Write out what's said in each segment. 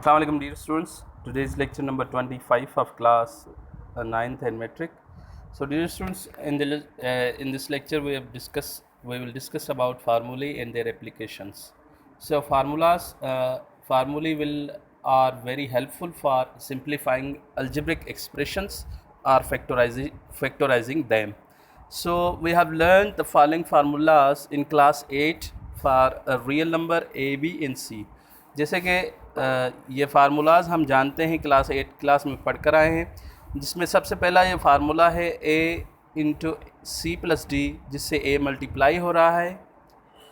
Assalamualaikum dear students. Today is lecture number 25 of class 9th and metric. So dear students, in this lecture we will discuss about formulae and their applications. So formulae will are very helpful for simplifying algebraic expressions or factorizing them. So we have learned the following formulas in class 8 for a real number a, b and c. जैसे कि ये formulas हम जानते हैं class 8 class में पढ़ कर आए हैं, जिसमें सबसे पहला ये फार्मूला है a into C plus D, जिससे a मल्टीप्लाई हो रहा है,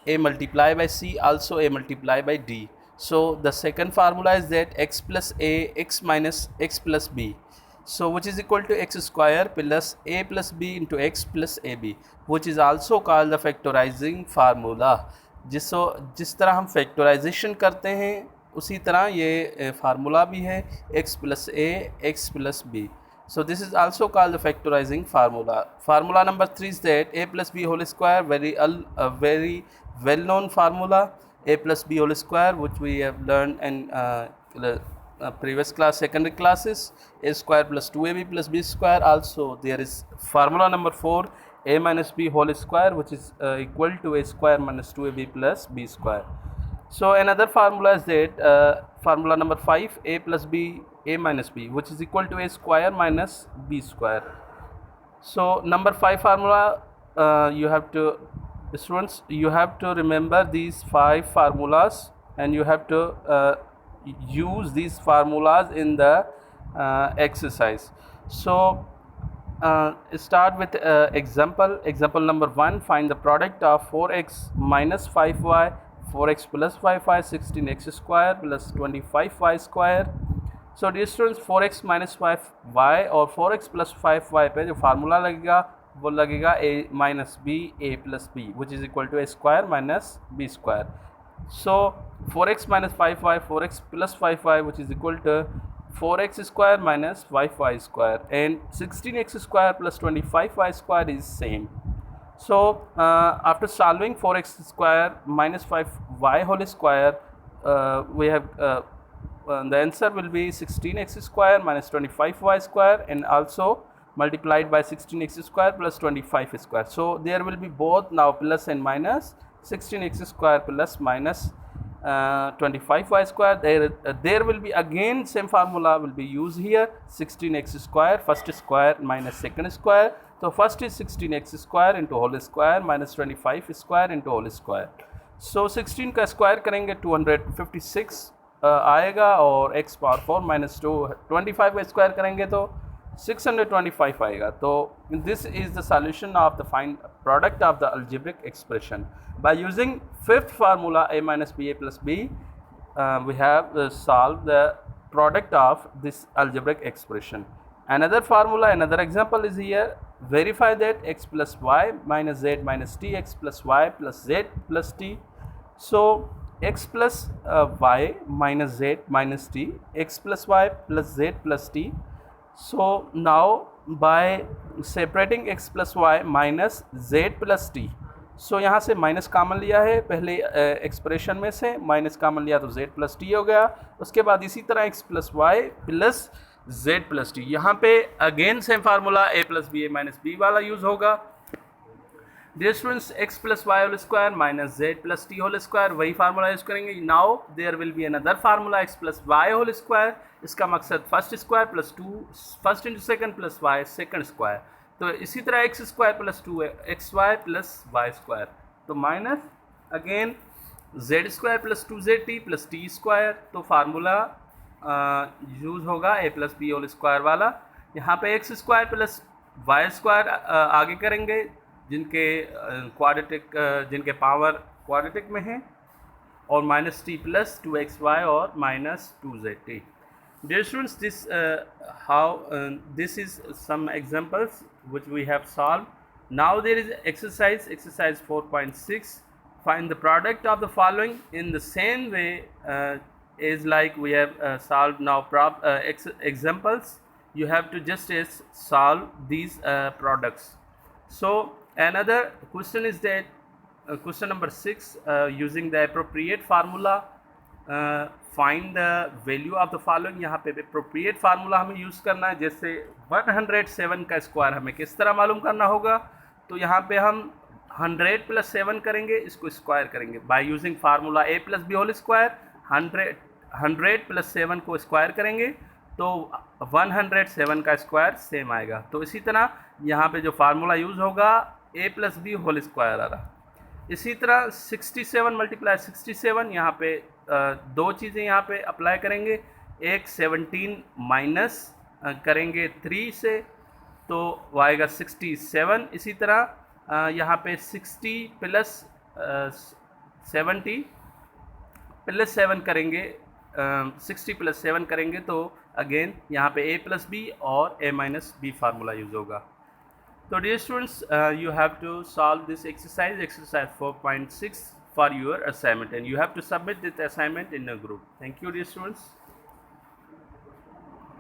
a multiply by c also a multiply by d. So the second formula is that x plus a x minus x plus b, so which is equal to x square plus a plus b into x plus ab, which is also called the factorizing formula. जिस तरह हम factorisation करते हैं उसी तरह ये formula भी है x plus a x plus b. So this is also called the factorizing formula. Formula number 3 is that a plus b whole square, very well known formula, a plus b whole square, which we have learned in previous class, secondary classes, a square plus 2ab plus b square. Also there is formula number 4, a minus b whole square, which is equal to a square minus 2ab plus b square. So another formula is that formula number 5, a plus b a minus b, which is equal to a square minus b square. So number 5 formula, you have to remember these 5 formulas, and you have to use these formulas in the exercise. So start with example number 1. Find the product of 4x minus 5y, 4x plus 5y, 16x square plus 25y square. So dear students, 4x minus 5y और 4x plus 5y पे जो formula लगेगा वो लगेगा a minus b a plus b, which is equal to a square minus b square. So 4x minus 5y, 4x plus 5y, which is equal to 4x square minus 5y square, and 16x square plus 25y square is same. So after solving 4x square minus 5y whole square, we have the answer will be 16x square minus 25y square, and also multiplied by 16x square plus 25 square. So there will be both now plus and minus, 16x square plus minus 25y square. There will be again same formula will be used here, 16x square first square minus second square. So first is 16x square into whole square minus 25 square into whole square. So 16 का square करेंगे 256 आएगा, और x power 4 minus 25 का square करेंगे तो 625 आएगा. तो this is the solution of the find product of the algebraic expression. By using fifth formula a minus b a plus b, we have solved the product of this algebraic expression. Another formula, another example is here. Verify that x plus y minus z minus t, x plus y plus z plus t. So x plus y minus z minus t, x plus y plus z plus t. So now by separating x plus y minus z plus t, सो यहाँ से minus common लिया है, पहले expression में से minus common लिया तो z plus T हो गया. उसके बाद इसी तरह x plus Y plus z plus T, यहाँ पे again same formula a plus B A minus B वाला यूज़ होगा. Dear students, x plus Y whole square minus z plus T whole square, वही फार्मूला यूज़ करेंगे. Now there will be another formula x plus Y whole square. इसका मकसद first square plus 2 first into second plus Y second square. तो इसी तरह X square plus 2xy plus y square, तो minus again z square plus 2zt plus t square. तो formula use होगा a plus b whole square वाला. यहाँ पे x square plus y square आगे करेंगे जिनके जिनके पावर क्वाड्रेटिक में है, और माइनस टी प्लस 2xy और minus 2zt. Dear students, this is some examples which we have solved. Now there is exercise 4.6. Find the product of the following in the same way is like we have solved now examples. You have to just solve these products. So another question is that question number 6, using the appropriate formula find the value of the following. यहाँ पे appropriate formula हमें use करना है। जैसे 107 का square हमें किस तरह मालूम करना होगा, तो यहाँ पे हम 100 + 7 करेंगे, इसको स्क्वायर करेंगे by using formula a + b whole square. 100 + 7 को स्क्वायर करेंगे तो 107 का स्क्वायर सेम आएगा। तो इसी तरह यहाँ पे जो फार्मूला यूज़ होगा a + b होल स्क्वायर आ रहा। इसी तरह 67 × 67, यहाँ पे दो चीज़ें यहाँ पे अप्लाई करेंगे। एक 17 माइनस करेंगे 3 से तो वो आएगा 67। इसी तरह यहाँ पे 60 + 70 + 7 करेंगे, 60 + 7 करेंगे तो अगेन यहाँ पे a + b और a - b फार्मूला यूज़ होगा। So dear students, you have to solve this exercise 4.6 for your assignment, and you have to submit this assignment in a group. Thank you dear students.